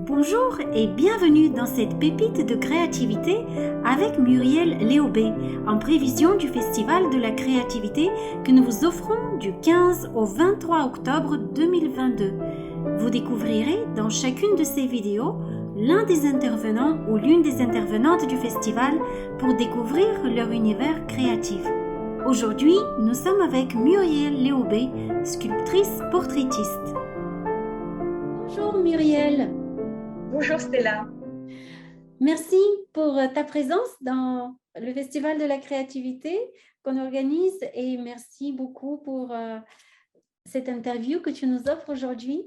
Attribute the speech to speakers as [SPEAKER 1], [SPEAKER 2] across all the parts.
[SPEAKER 1] Bonjour et bienvenue dans cette pépite de créativité avec Muriel Léaubé, en prévision du Festival de la créativité que nous vous offrons du 15 au 23 octobre 2022. Vous découvrirez dans chacune de ces vidéos l'un des intervenants ou l'une des intervenantes du festival pour découvrir leur univers créatif. Aujourd'hui, nous sommes avec Muriel Léaubé, sculptrice portraitiste. Bonjour Muriel.
[SPEAKER 2] Bonjour Stella.
[SPEAKER 1] Merci pour ta présence dans le Festival de la créativité qu'on organise et merci beaucoup pour cette interview que tu nous offres aujourd'hui.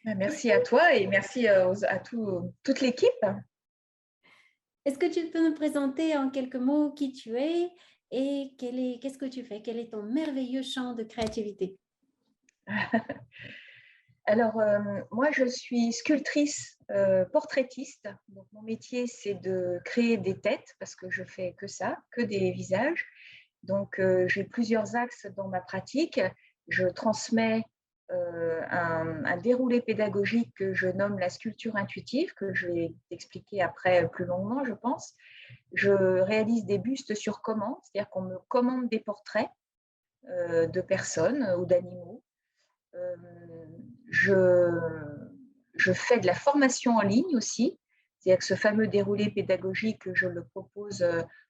[SPEAKER 2] Merci à toi et merci à toute l'équipe.
[SPEAKER 1] Est-ce que tu peux nous présenter en quelques mots qui tu es et qu'est-ce que tu fais? Quel est ton merveilleux champ de créativité?
[SPEAKER 2] Alors, moi, je suis sculptrice portraitiste. Donc, mon métier, c'est de créer des têtes parce que je fais que ça, que des visages. Donc, j'ai plusieurs axes dans ma pratique. Je transmets un déroulé pédagogique que je nomme la sculpture intuitive, que je vais expliquer après plus longuement, je pense. Je réalise des bustes sur commande, c'est-à-dire qu'on me commande des portraits de personnes ou d'animaux. Je fais de la formation en ligne aussi, c'est-à-dire que ce fameux déroulé pédagogique, je le propose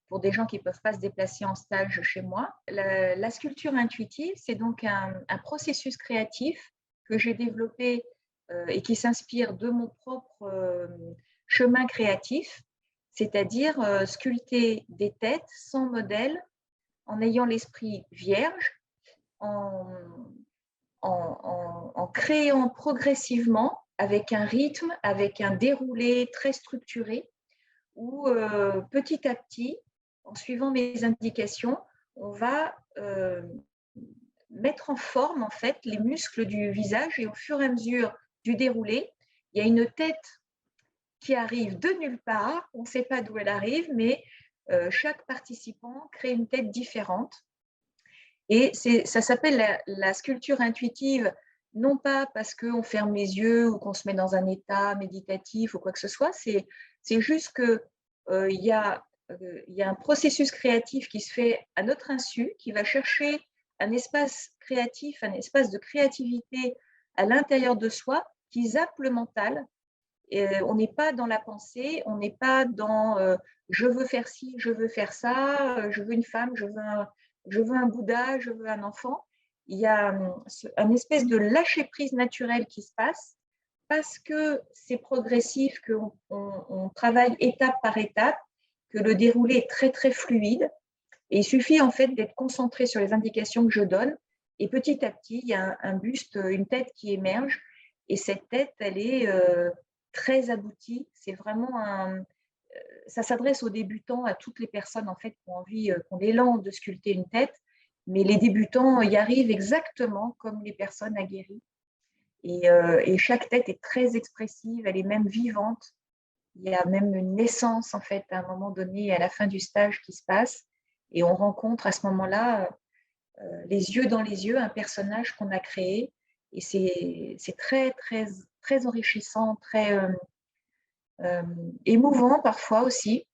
[SPEAKER 2] pour des gens qui ne peuvent pas se déplacer en stage chez moi. La sculpture intuitive, c'est donc un processus créatif que j'ai développé et qui s'inspire de mon propre chemin créatif, c'est-à-dire sculpter des têtes sans modèle, en ayant l'esprit vierge, en créant progressivement avec un rythme, avec un déroulé très structuré, où petit à petit, en suivant mes indications, on va mettre en forme en fait les muscles du visage et au fur et à mesure du déroulé, il y a une tête qui arrive de nulle part, on ne sait pas d'où elle arrive, mais chaque participant crée une tête différente. Et ça s'appelle la sculpture intuitive, non pas parce qu'on ferme les yeux ou qu'on se met dans un état méditatif ou quoi que ce soit, c'est juste qu'il y a un processus créatif qui se fait à notre insu, qui va chercher un espace créatif, un espace de créativité à l'intérieur de soi qui zappe le mental. Et on n'est pas dans la pensée, on n'est pas dans je veux faire ci, je veux faire ça, je veux une femme, je veux un Bouddha, je veux un enfant. Il y a un espèce de lâcher-prise naturel qui se passe parce que c'est progressif, qu'on travaille étape par étape, que le déroulé est très, très fluide. Et il suffit en fait d'être concentré sur les indications que je donne. Et petit à petit, il y a un buste, une tête qui émerge. Et cette tête, elle est très aboutie. C'est vraiment ça s'adresse aux débutants, à toutes les personnes en fait qui ont envie, qui ont l'élan de sculpter une tête, mais les débutants y arrivent exactement comme les personnes aguerries. Et chaque tête est très expressive, elle est même vivante. Il y a même une naissance en fait à un moment donné, à la fin du stage qui se passe, et on rencontre à ce moment-là, les yeux dans les yeux, un personnage qu'on a créé, et c'est très très très enrichissant, très émouvant parfois aussi.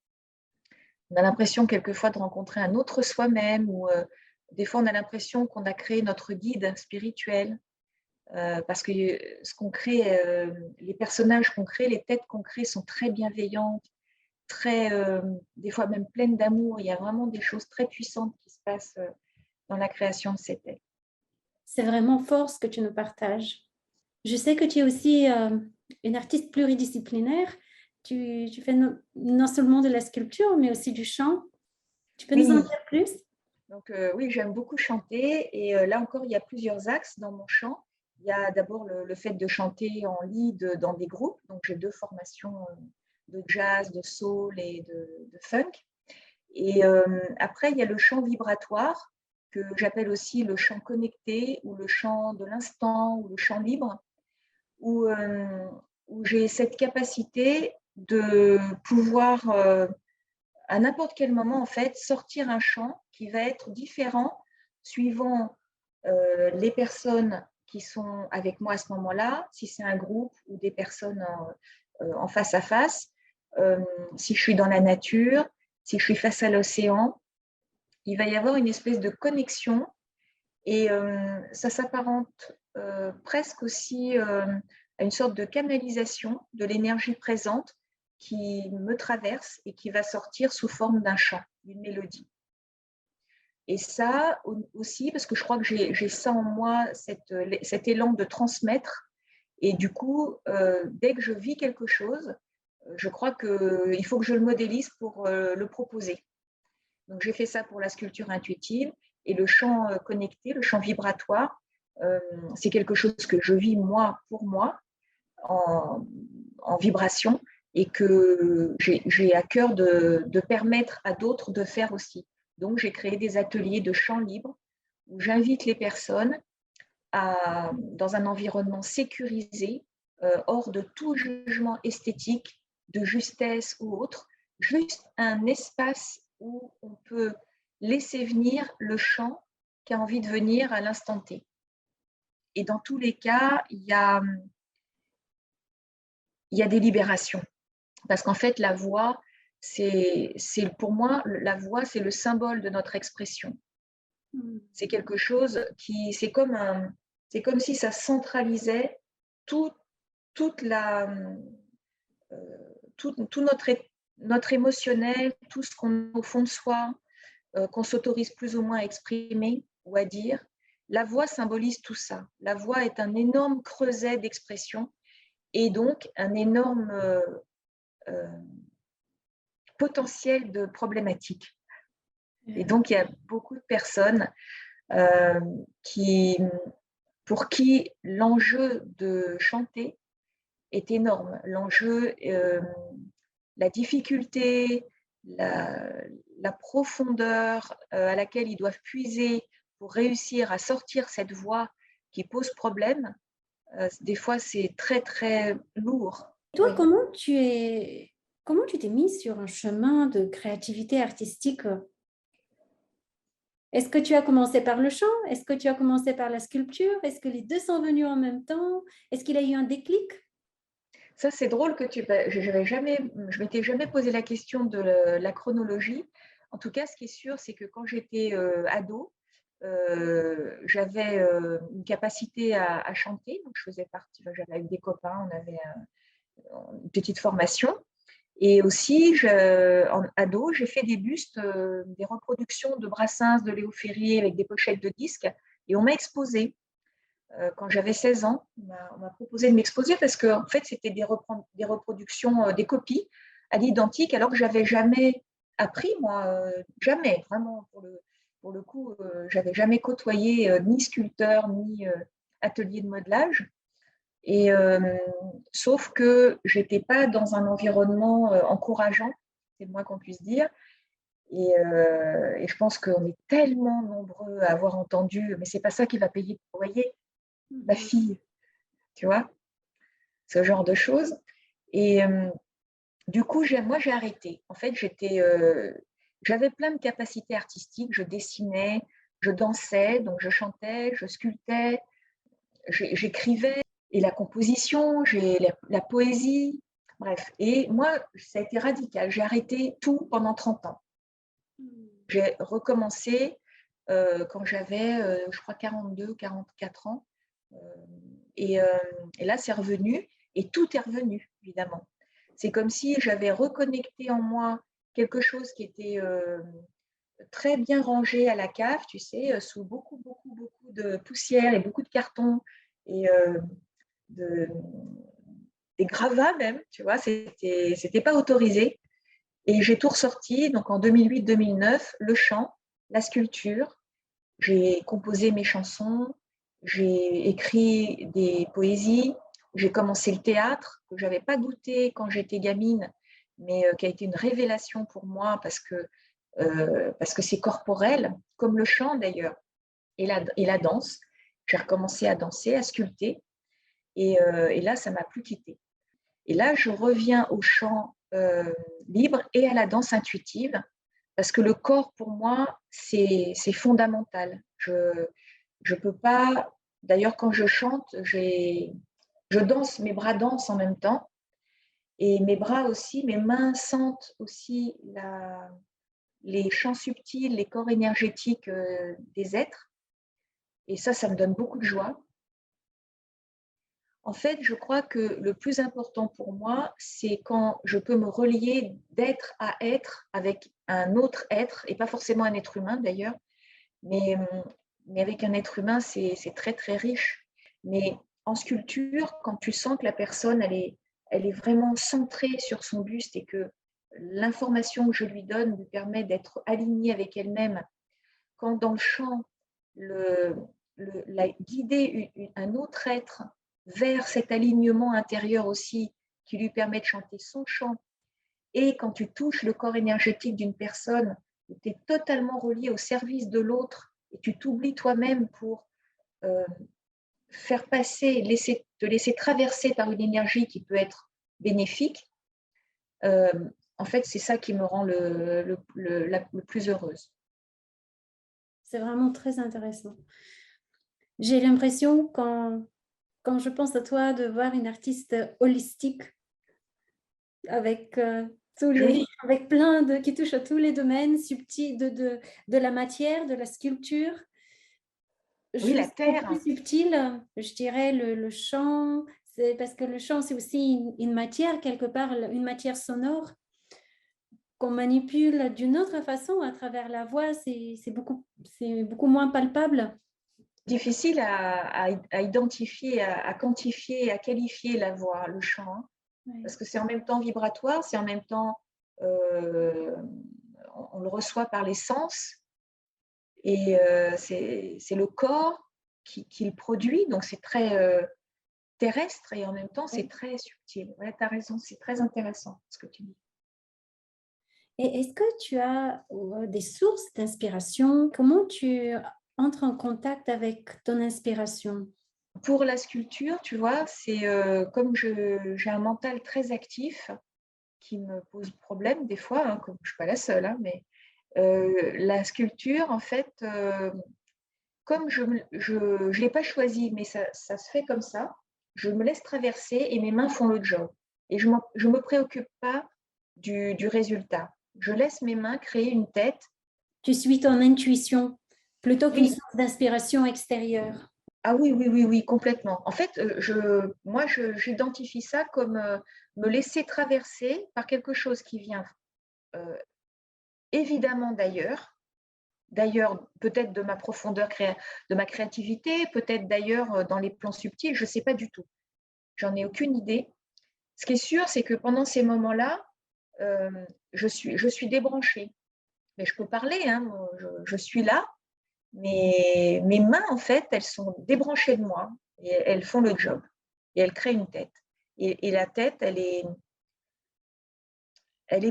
[SPEAKER 2] On a l'impression quelquefois de rencontrer un autre soi-même, ou des fois on a l'impression qu'on a créé notre guide spirituel, parce que ce qu'on crée, les personnages qu'on crée, les têtes qu'on crée sont très bienveillantes, très, des fois même pleines d'amour. Il y a vraiment des choses très puissantes qui se passent dans la création de ces têtes.
[SPEAKER 1] C'est vraiment fort ce que tu nous partages. Je sais que tu es aussi une artiste pluridisciplinaire. Tu fais non seulement de la sculpture, mais aussi du chant. Tu peux nous en
[SPEAKER 2] Oui,
[SPEAKER 1] dire plus?
[SPEAKER 2] donc oui, j'aime beaucoup chanter, et là encore, il y a plusieurs axes dans mon chant. Il y a d'abord le fait de chanter en lead dans des groupes, donc j'ai deux formations de jazz, de soul et de funk. Et après, il y a le chant vibratoire, que j'appelle aussi le chant connecté, ou le chant de l'instant, ou le chant libre, où, où j'ai cette capacité de pouvoir à n'importe quel moment, en fait, sortir un chant qui va être différent suivant les personnes qui sont avec moi à ce moment-là, si c'est un groupe ou des personnes en face à face, si je suis dans la nature, si je suis face à l'océan, il va y avoir une espèce de connexion et ça s'apparente presque aussi à une sorte de canalisation de l'énergie présente qui me traverse et qui va sortir sous forme d'un chant, d'une mélodie. Et ça aussi, parce que je crois que j'ai ça en moi, cet élan de transmettre. Et du coup, dès que je vis quelque chose, je crois qu'il faut que je le modélise pour le proposer. Donc, j'ai fait ça pour la sculpture intuitive et le chant connecté, le chant vibratoire, c'est quelque chose que je vis moi pour moi en vibration et que j'ai à cœur de permettre à d'autres de faire aussi. Donc, j'ai créé des ateliers de chant libre où j'invite les personnes dans un environnement sécurisé, hors de tout jugement esthétique, de justesse ou autre, juste un espace où on peut laisser venir le chant qui a envie de venir à l'instant T. Et dans tous les cas, il y a des libérations. Parce qu'en fait, la voix, pour moi, la voix, c'est le symbole de notre expression. C'est quelque chose c'est comme si ça centralisait tout notre émotionnel, tout ce qu'on a au fond de soi, qu'on s'autorise plus ou moins à exprimer ou à dire. La voix symbolise tout ça. La voix est un énorme creuset d'expression et donc un énorme potentiel de problématiques. Et donc, il y a beaucoup de personnes pour qui l'enjeu de chanter est énorme. L'enjeu, la difficulté, la profondeur à laquelle ils doivent puiser pour réussir à sortir cette voix qui pose problème, des fois, c'est très, très lourd.
[SPEAKER 1] Toi, oui. Comment tu t'es mise sur un chemin de créativité artistique? Est-ce que tu as commencé par le chant? Est-ce que tu as commencé par la sculpture? Est-ce que les deux sont venus en même temps? Est-ce qu'il a eu un déclic?
[SPEAKER 2] Ça, c'est drôle que je m'étais jamais posé la question de la chronologie. En tout cas, ce qui est sûr, c'est que quand j'étais ado, j'avais une capacité à chanter. Donc, je faisais partie, j'avais avec des copains, on avait une petite formation. Et aussi, en ado, j'ai fait des bustes, des reproductions de Brassens, de Léo Ferrier avec des pochettes de disques. Et on m'a exposé. Quand j'avais 16 ans, on m'a proposé de m'exposer parce que en fait, c'était des reproductions, des copies à l'identique, alors que j'avais jamais appris, moi, jamais, vraiment, pour le coup, j'avais jamais côtoyé ni sculpteur, ni atelier de modelage. Et sauf que j'étais pas dans un environnement encourageant, c'est le moins qu'on puisse dire. Et je pense qu'on est tellement nombreux à avoir entendu, mais c'est pas ça qui va payer le loyer, ma fille, tu vois, ce genre de choses. Et du coup, moi, j'ai arrêté. En fait, j'avais plein de capacités artistiques. Je dessinais, je dansais, donc je chantais, je sculptais, j'écrivais. Et la composition, j'ai la poésie, bref. Et moi, ça a été radical. J'ai arrêté tout pendant 30 ans. J'ai recommencé quand j'avais, je crois, 42, 44 ans. Et là, c'est revenu. Et tout est revenu, évidemment. C'est comme si j'avais reconnecté en moi quelque chose qui était très bien rangé à la cave, tu sais, sous beaucoup, beaucoup, beaucoup de poussière et beaucoup de carton. Et des gravats même, tu vois, c'était pas autorisé. Et j'ai tout ressorti, donc en 2008-2009, le chant, la sculpture, j'ai composé mes chansons, j'ai écrit des poésies, j'ai commencé le théâtre, que je n'avais pas goûté quand j'étais gamine, mais qui a été une révélation pour moi parce que c'est corporel, comme le chant d'ailleurs, et la danse. J'ai recommencé à danser, à sculpter, et là, ça ne m'a plus quittée. Et là, je reviens au chant libre et à la danse intuitive, parce que le corps, pour moi, c'est fondamental. Je ne peux pas D'ailleurs, quand je chante, je danse, mes bras dansent en même temps. Et mes bras aussi, mes mains sentent aussi les champs subtils, les corps énergétiques des êtres. Et ça me donne beaucoup de joie. En fait, je crois que le plus important pour moi, c'est quand je peux me relier d'être à être avec un autre être, et pas forcément un être humain d'ailleurs, mais, mais avec un être humain, c'est très très riche. Mais en sculpture, quand tu sens que la personne, elle est vraiment centrée sur son buste et que l'information que je lui donne lui permet d'être alignée avec elle-même, quand dans le chant, guider un autre être vers cet alignement intérieur aussi qui lui permet de chanter son chant, et quand tu touches le corps énergétique d'une personne, tu es totalement relié au service de l'autre et tu t'oublies toi-même pour euh, faire passer, te laisser traverser par une énergie qui peut être bénéfique, euh, en fait, c'est ça qui me rend le plus heureuse.
[SPEAKER 1] C'est vraiment très intéressant. J'ai l'impression, quand je pense à toi, de voir une artiste holistique avec,
[SPEAKER 2] Joli.
[SPEAKER 1] avec qui touche à tous les domaines subtils de la matière, de la sculpture.
[SPEAKER 2] Oui, la
[SPEAKER 1] Jusqu'au
[SPEAKER 2] terre.
[SPEAKER 1] plus subtil, je dirais le chant, c'est parce que le chant, c'est aussi une matière, quelque part, une matière sonore qu'on manipule d'une autre façon à travers la voix, c'est beaucoup moins palpable.
[SPEAKER 2] Difficile à identifier, à quantifier, à qualifier la voix, le chant, hein,
[SPEAKER 1] Ouais.
[SPEAKER 2] parce que c'est en même temps vibratoire, c'est en même temps, euh, on le reçoit par les sens, et c'est le corps qui le produit, donc c'est très terrestre et en même temps c'est très subtil. Ouais, tu as raison, c'est très intéressant ce que tu dis.
[SPEAKER 1] Et est-ce que tu as des sources d'inspiration? Comment tu entres en contact avec ton inspiration?
[SPEAKER 2] Pour la sculpture, tu vois, c'est comme j'ai un mental très actif qui me pose problème des fois, hein, comme je ne suis pas la seule, hein, mais la sculpture, en fait, comme je ne l'ai pas choisi, mais ça se fait comme ça, je me laisse traverser et mes mains font le job. Et je ne me préoccupe pas du résultat. Je laisse mes mains créer une tête.
[SPEAKER 1] Tu suis ton intuition plutôt qu'une
[SPEAKER 2] Oui,
[SPEAKER 1] source d'inspiration extérieure.
[SPEAKER 2] ah oui, oui, oui, oui, complètement. En fait, j'identifie ça comme me laisser traverser par quelque chose qui vient euh, évidemment d'ailleurs, peut-être de ma profondeur, de ma créativité, peut-être d'ailleurs dans les plans subtils, je ne sais pas du tout. J'en ai aucune idée. Ce qui est sûr, c'est que pendant ces moments-là, euh, je suis débranchée. Mais je peux parler, hein, je suis là, mais mes mains, en fait, elles sont débranchées de moi et elles font le job et elles créent une tête. Et la tête, elle est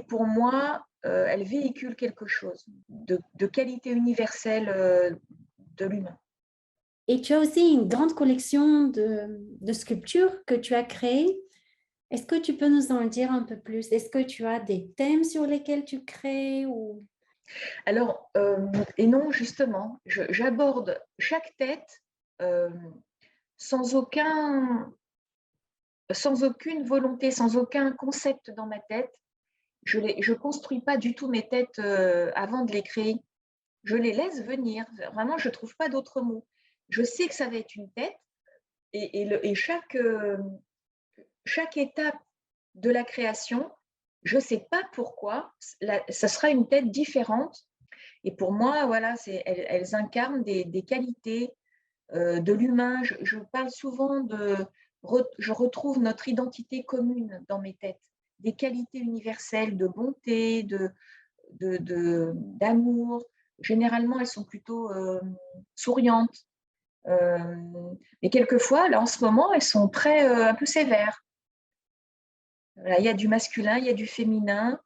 [SPEAKER 2] pour moi, elle véhicule quelque chose de qualité universelle de l'humain.
[SPEAKER 1] Et tu as aussi une grande collection de sculptures que tu as créées. Est-ce que tu peux nous en dire un peu plus? Est-ce que tu as des thèmes sur lesquels tu crées ou...
[SPEAKER 2] Alors, et non, justement, j'aborde chaque tête euh, sans sans aucune volonté, sans aucun concept dans ma tête. Je ne construis pas du tout mes têtes avant de les créer. Je les laisse venir. Vraiment, je ne trouve pas d'autres mots. Je sais que ça va être une tête et chaque étape de la création, je ne sais pas pourquoi, ça sera une tête différente. Et pour moi, voilà, elles incarnent des qualités de l'humain. Je parle souvent je retrouve notre identité commune dans mes têtes, des qualités universelles de bonté, d'amour. Généralement, elles sont plutôt souriantes. Euh, mais quelquefois, là, en ce moment, elles sont très un peu sévères. Là, il y a du masculin, il y a du féminin,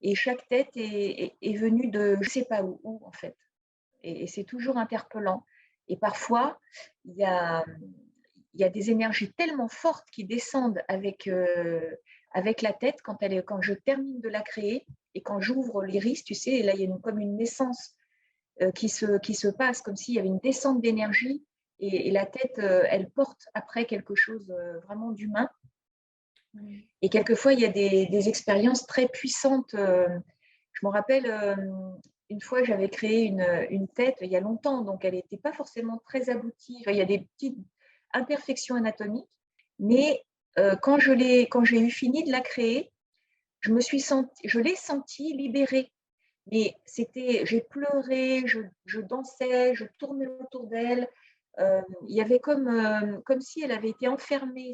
[SPEAKER 2] et chaque tête est venue de je ne sais pas où, en fait. Et c'est toujours interpellant. Et parfois, il y a, il y a des énergies tellement fortes qui descendent avec la tête quand je termine de la créer et quand j'ouvre l'iris, tu sais, et là, il y a comme une naissance qui se passe, comme s'il y avait une descente d'énergie. Et la tête, elle porte après quelque chose vraiment d'humain. Et quelquefois, il y a des expériences très puissantes. Je me rappelle, une fois, j'avais créé une tête il y a longtemps, donc elle n'était pas forcément très aboutie. Enfin, il y a des petites imperfections anatomiques, mais quand j'ai eu fini de la créer, je l'ai sentie libérée. Mais j'ai pleuré, je dansais, je tournais autour d'elle. Il y avait comme si elle avait été enfermée,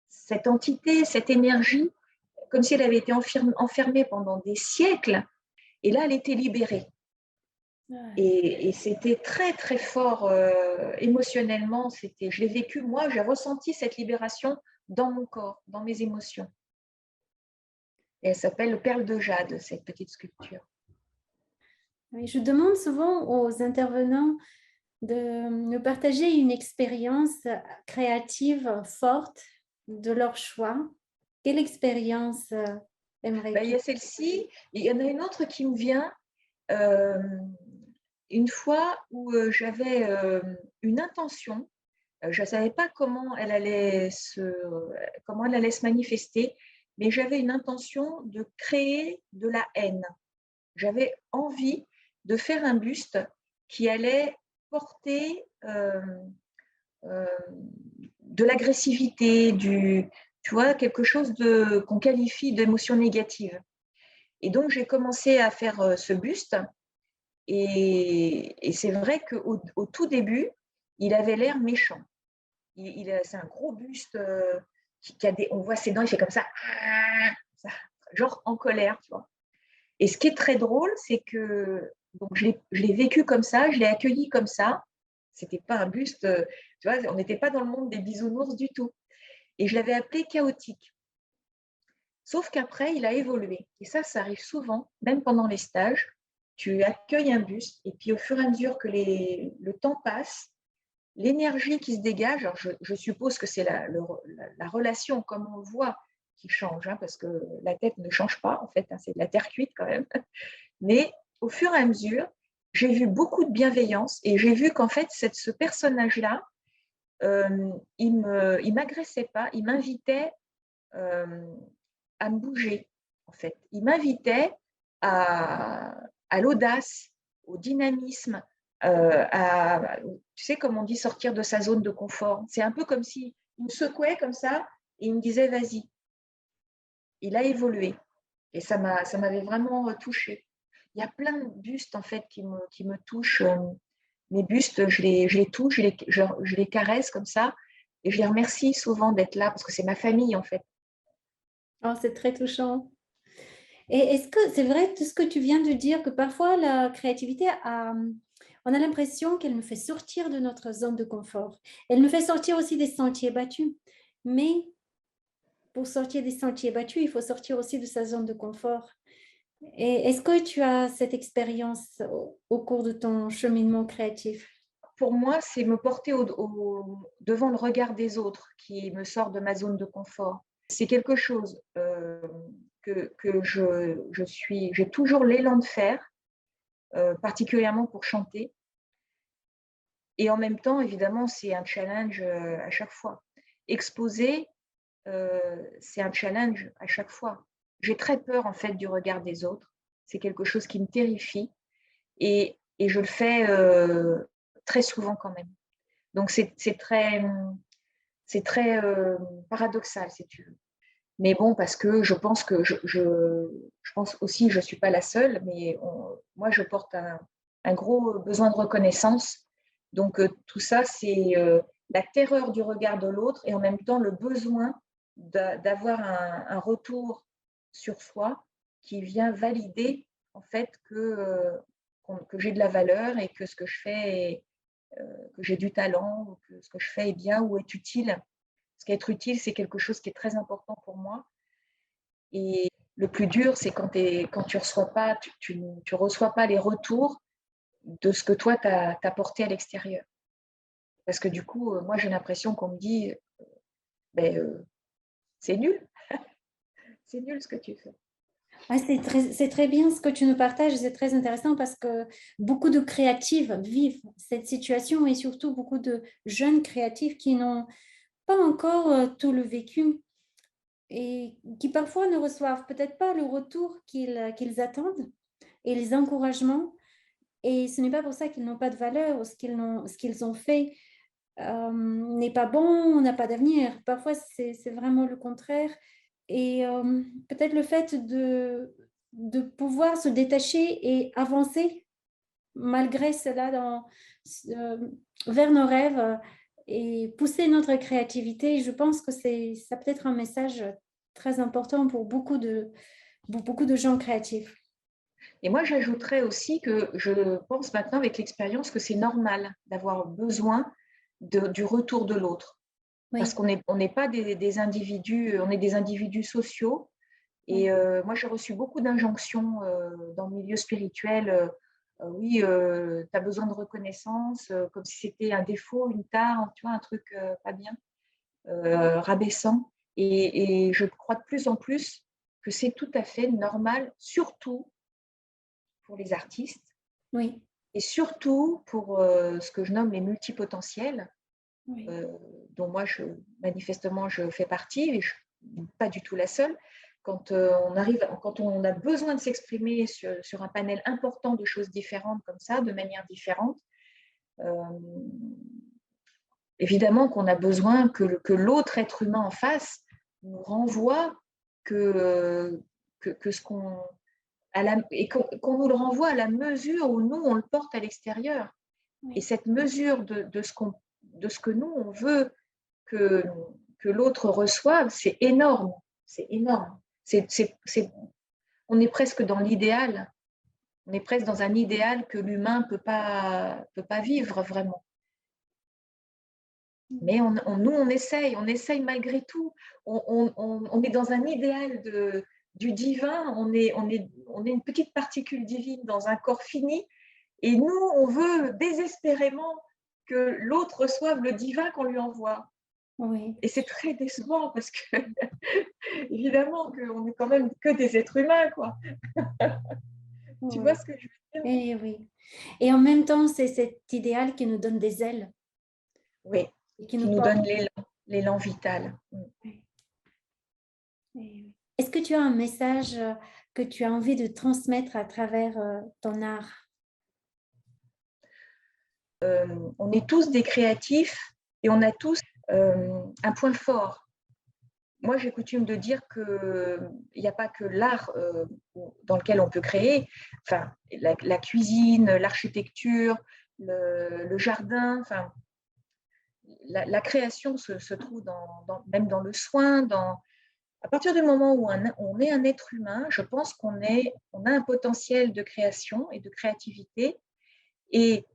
[SPEAKER 2] cette entité, cette énergie, comme si elle avait été enfermée pendant des siècles. Et là, elle était libérée.
[SPEAKER 1] Ouais.
[SPEAKER 2] Et c'était très, très fort émotionnellement. Je l'ai vécu, moi, j'ai ressenti cette libération dans mon corps, dans mes émotions. Et elle s'appelle Perle de Jade, cette petite sculpture.
[SPEAKER 1] Oui, je demande souvent aux intervenants de nous partager une expérience créative forte de leur choix. Quelle expérience
[SPEAKER 2] Il
[SPEAKER 1] aimerais-tu?
[SPEAKER 2] y a celle-ci, il y en a une autre qui me vient. Une fois où j'avais une intention, je ne savais pas comment elle allait se manifester, mais j'avais une intention de créer de la haine. J'avais envie de faire un buste qui allait porter de l'agressivité, tu vois, quelque chose qu'on qualifie d'émotion négative. Et donc, j'ai commencé à faire ce buste. Et c'est vrai qu'au tout début, il avait l'air méchant. C'est un gros buste qui a on voit ses dents, il fait comme ça, genre en colère, tu vois. Et ce qui est très drôle, c'est que donc je l'ai vécu comme ça, je l'ai accueilli comme ça. C'était pas un buste, tu vois, on n'était pas dans le monde des bisounours du tout. Et je l'avais appelé chaotique. Sauf qu'après, il a évolué. Et ça arrive souvent, même pendant les stages. Tu accueilles un buste et puis au fur et à mesure que le temps passe, l'énergie qui se dégage, alors je suppose que c'est la relation comme on le voit qui change, hein, parce que la tête ne change pas, en fait, hein, c'est de la terre cuite quand même. Mais au fur et à mesure, j'ai vu beaucoup de bienveillance et j'ai vu qu'en fait, ce personnage-là, il ne m'agressait pas, il m'invitait à me bouger, en fait. Il m'invitait à l'audace, au dynamisme, tu sais, comme on dit, sortir de sa zone de confort. C'est un peu comme s'il me secouait comme ça et il me disait, vas-y. Il a évolué. Et ça m'avait vraiment touchée. Il y a plein de bustes, en fait, qui me touchent. Mes bustes, je les touche, je les caresse comme ça. Et je les remercie souvent d'être là parce que c'est ma famille, en fait.
[SPEAKER 1] Oh, c'est très touchant. Et est-ce que c'est vrai tout ce que tu viens de dire, que parfois la créativité on a l'impression qu'elle nous fait sortir de notre zone de confort. Elle nous fait sortir aussi des sentiers battus. Mais pour sortir des sentiers battus, il faut sortir aussi de sa zone de confort. Et est-ce que tu as cette expérience au cours de ton cheminement créatif?
[SPEAKER 2] Pour moi, c'est me porter devant le regard des autres qui me sort de ma zone de confort. C'est quelque chose que j'ai toujours l'élan de faire, particulièrement pour chanter. Et en même temps, évidemment, c'est un challenge à chaque fois. Exposer, c'est un challenge à chaque fois. J'ai très peur, en fait, du regard des autres. C'est quelque chose qui me terrifie. Et je le fais très souvent quand même. Donc, c'est très paradoxal, si tu veux. Mais bon, parce que je pense que je pense aussi que je ne suis pas la seule, mais moi, je porte un gros besoin de reconnaissance. Donc, tout ça, c'est la terreur du regard de l'autre et en même temps le besoin d'avoir un retour sur soi qui vient valider en fait que j'ai de la valeur et que ce que je fais que j'ai du talent, ou que ce que je fais est bien ou est utile. Parce qu'être utile, c'est quelque chose qui est très important pour moi. Et le plus dur, c'est quand tu reçois pas les retours de ce que toi, tu as apporté à l'extérieur. Parce que du coup, moi, j'ai l'impression qu'on me dit, ben, c'est nul, c'est nul ce que tu fais.
[SPEAKER 1] Ah, c'est très bien ce que tu nous partages, c'est très intéressant parce que beaucoup de créatifs vivent cette situation et surtout beaucoup de jeunes créatifs qui n'ont pas encore tout le vécu et qui parfois ne reçoivent peut-être pas le retour qu'ils attendent et les encouragements. Et ce n'est pas pour ça qu'ils n'ont pas de valeur ou ce qu'ils ont fait n'est pas bon, n'a pas d'avenir. Parfois, c'est vraiment le contraire. Et peut-être le fait de pouvoir se détacher et avancer malgré cela euh, vers nos rêves et pousser notre créativité, je pense que ça peut être un message très important pour beaucoup de gens créatifs.
[SPEAKER 2] Et moi, j'ajouterais aussi que je pense maintenant avec l'expérience que c'est normal d'avoir besoin du retour de l'autre. Parce
[SPEAKER 1] Oui,
[SPEAKER 2] qu'on n'est pas des individus, on est des individus sociaux. Et
[SPEAKER 1] oui,
[SPEAKER 2] moi, j'ai reçu beaucoup d'injonctions dans le milieu spirituel. Oui, tu as besoin de reconnaissance, comme si c'était un défaut, une tare, tu vois, un truc pas bien, rabaissant. Et je crois de plus en plus que c'est tout à fait normal, surtout pour les artistes
[SPEAKER 1] oui,
[SPEAKER 2] et surtout pour ce que je nomme les multipotentiels,
[SPEAKER 1] oui,
[SPEAKER 2] euh, dont moi, manifestement, je fais partie, et je ne suis pas du tout la seule. Quand on a besoin de s'exprimer sur un panel important de choses différentes comme ça, de manière différente, euh, évidemment qu'on a besoin que l'autre être humain en face nous renvoie que ce qu'on et qu'on nous le renvoie à la mesure où nous on le porte à l'extérieur. Et
[SPEAKER 1] oui.
[SPEAKER 2] cette mesure de ce que nous on veut que, que l'autre reçoive, c'est énorme. C'est énorme. On est presque dans l'idéal. On est presque dans un idéal que l'humain peut pas vivre vraiment. Mais nous, on essaye malgré tout. On est dans un idéal du divin. On est une petite particule divine dans un corps fini. Et nous, on veut désespérément que l'autre reçoive le divin qu'on lui envoie.
[SPEAKER 1] Oui,
[SPEAKER 2] Et c'est très décevant parce que, évidemment, qu'on est quand même que des êtres humains, quoi. Tu vois
[SPEAKER 1] oui,
[SPEAKER 2] ce que je veux dire?
[SPEAKER 1] et oui. Et en même temps, c'est cet idéal qui nous donne des ailes
[SPEAKER 2] Oui,
[SPEAKER 1] et qui
[SPEAKER 2] qui
[SPEAKER 1] nous
[SPEAKER 2] nous
[SPEAKER 1] porte.
[SPEAKER 2] donne l'élan vital.
[SPEAKER 1] Oui, et oui. Est-ce que tu as un message que tu as envie de transmettre à travers ton art?
[SPEAKER 2] On est tous des créatifs et on a tous un point fort. Moi, j'ai coutume de dire qu'il n'y a pas que l'art dans lequel on peut créer, enfin, la cuisine, l'architecture, le jardin, enfin, la création se trouve même dans le soin. À partir du moment où on est un être humain, je pense on a un potentiel de création et de créativité. Et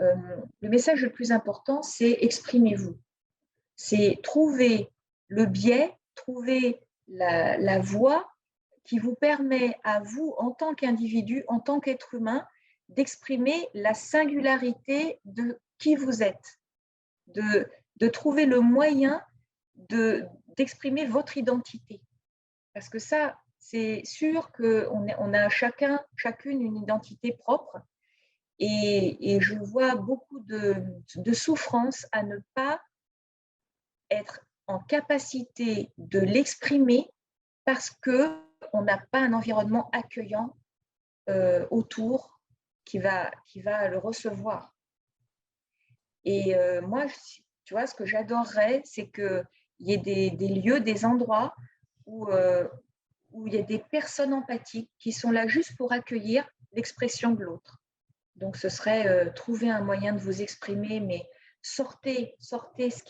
[SPEAKER 2] euh, le message le plus important, c'est exprimez-vous. C'est trouver le biais, trouver la voie qui vous permet à vous, en tant qu'individu, en tant qu'être humain, d'exprimer la singularité de qui vous êtes, de trouver le moyen d'exprimer votre identité. Parce que ça, c'est sûr qu'on a chacune une identité propre. Et je vois beaucoup de souffrance à ne pas être en capacité de l'exprimer parce qu'on n'a pas un environnement accueillant autour qui va le recevoir. Et moi, tu vois, ce que j'adorerais, c'est qu'il y ait des lieux, des endroits où il y a des personnes empathiques qui sont là juste pour accueillir l'expression de l'autre. Donc, ce serait trouver un moyen de vous exprimer, mais sortez ce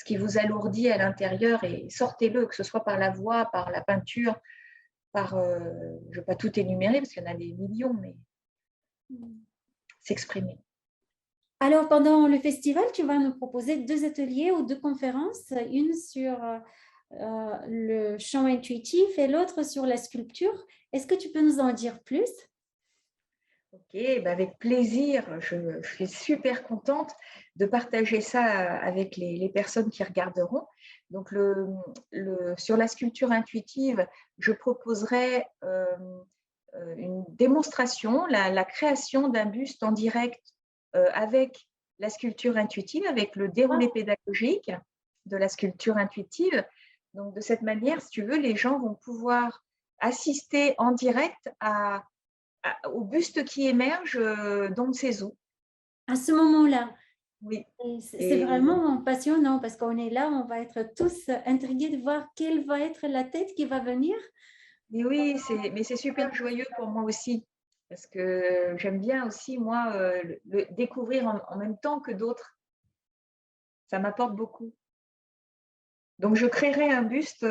[SPEAKER 2] qui vous alourdit à l'intérieur et sortez-le, que ce soit par la voix, par la peinture, je ne vais pas tout énumérer parce qu'il y en a des millions, mais s'exprimer.
[SPEAKER 1] Alors, pendant le festival, tu vas nous proposer deux ateliers ou deux conférences, une sur le chant intuitif et l'autre sur la sculpture. Est-ce que tu peux nous en dire plus?
[SPEAKER 2] Ok, ben avec plaisir. Je suis super contente de partager ça avec les personnes qui regarderont. Donc, sur la sculpture intuitive, je proposerai une démonstration, la création d'un buste en direct avec la sculpture intuitive, avec le déroulé pédagogique de la sculpture intuitive. Donc, de cette manière, si tu veux, les gens vont pouvoir assister en direct au buste qui émerge d'on ne sait où.
[SPEAKER 1] À ce moment-là.
[SPEAKER 2] Oui.
[SPEAKER 1] Et c'est
[SPEAKER 2] Et
[SPEAKER 1] vraiment passionnant parce qu'on est là, on va être tous intrigués de voir quelle va être la tête qui va venir.
[SPEAKER 2] oui, mais c'est super joyeux pour moi aussi, parce que j'aime bien aussi, moi, le découvrir en même temps que d'autres. Ça m'apporte beaucoup. Donc, je créerai un buste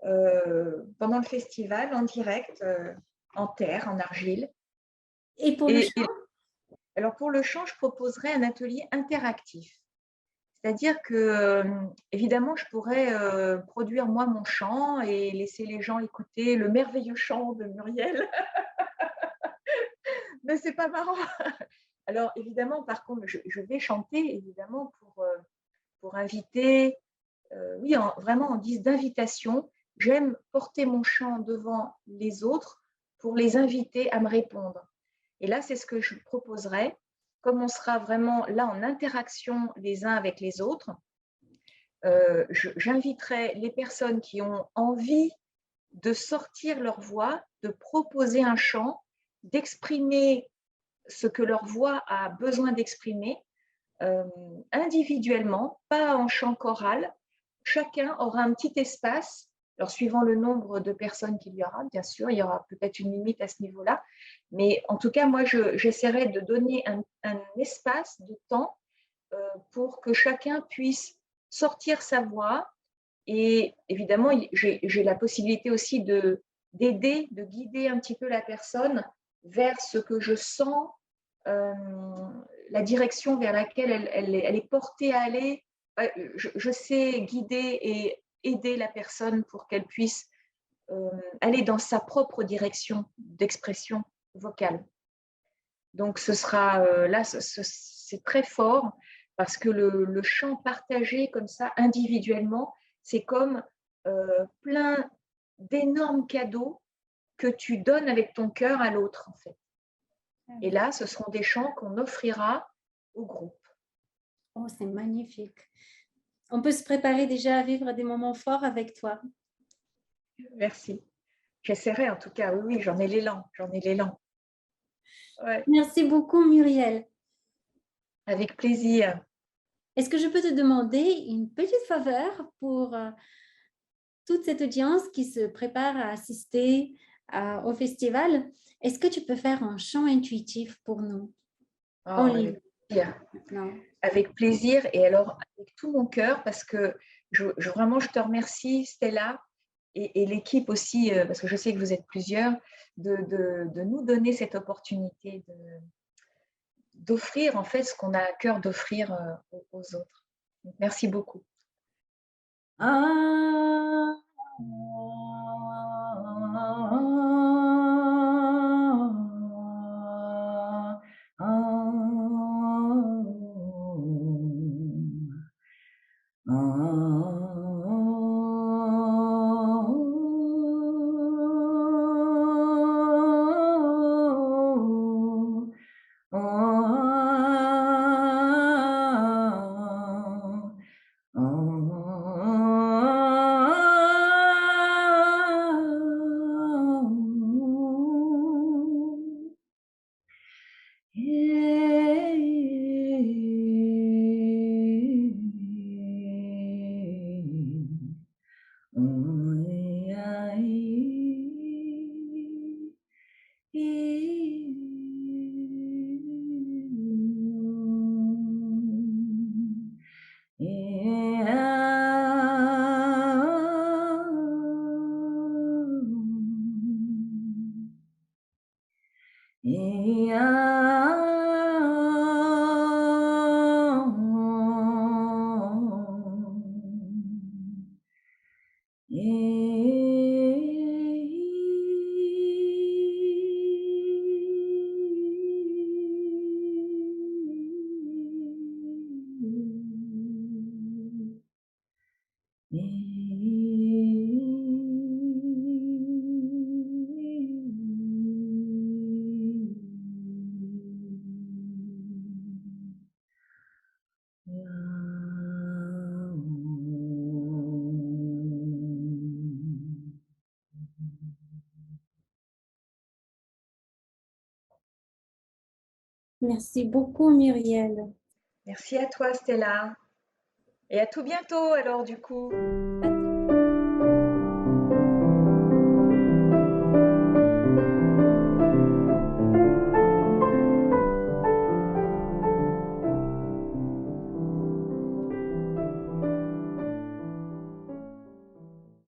[SPEAKER 2] pendant le festival en direct, en terre, en argile.
[SPEAKER 1] Et pour le
[SPEAKER 2] Et
[SPEAKER 1] chant,
[SPEAKER 2] alors, pour le chant, je proposerai un atelier interactif. C'est-à-dire que, évidemment, je pourrais produire moi mon chant et laisser les gens écouter le merveilleux chant de Muriel. Mais c'est pas marrant. Alors, évidemment, par contre, je vais chanter, évidemment, pour inviter, oui, vraiment en guise d'invitation. J'aime porter mon chant devant les autres pour les inviter à me répondre. Et là, c'est ce que je proposerai. Comme on sera vraiment là en interaction les uns avec les autres, j'inviterai les personnes qui ont envie de sortir leur voix, de proposer un chant, d'exprimer ce que leur voix a besoin d'exprimer individuellement, pas en chant choral. Chacun aura un petit espace. Alors, suivant le nombre de personnes qu'il y aura, bien sûr, il y aura peut-être une limite à ce niveau-là. Mais en tout cas, moi, j'essaierai de donner un espace de temps pour que chacun puisse sortir sa voix. Et évidemment, j'ai la possibilité aussi d'aider, de guider un petit peu la personne vers ce que je sens, la direction vers laquelle elle est portée à aller. Je sais guider et aider la personne pour qu'elle puisse aller dans sa propre direction d'expression vocale. Donc, ce sera là, c'est très fort parce que le chant partagé comme ça, individuellement, c'est comme plein d'énormes cadeaux que tu donnes avec ton cœur à l'autre, en fait. Et là, ce seront des chants qu'on offrira au groupe.
[SPEAKER 1] oh, c'est magnifique. On peut se préparer déjà à vivre des moments forts avec toi.
[SPEAKER 2] Merci. J'essaierai en tout cas, oui, oui, j'en ai l'élan, j'en ai l'élan. Ouais,
[SPEAKER 1] Merci beaucoup, Muriel.
[SPEAKER 2] avec plaisir.
[SPEAKER 1] Est-ce que je peux te demander une petite faveur pour toute cette audience qui se prépare à assister au festival? Est-ce que tu peux faire un chant intuitif pour nous
[SPEAKER 2] Oh,
[SPEAKER 1] en ligne
[SPEAKER 2] avec plaisir.
[SPEAKER 1] maintenant?
[SPEAKER 2] Avec plaisir et alors avec tout mon cœur parce que vraiment, je te remercie, Stella, et l'équipe aussi, parce que je sais que vous êtes plusieurs, de nous donner cette opportunité d'offrir en fait ce qu'on a à cœur d'offrir aux autres. Donc, merci beaucoup.
[SPEAKER 1] Ah, Merci beaucoup, Muriel.
[SPEAKER 2] Merci à toi, Stella. Et à tout bientôt alors du coup.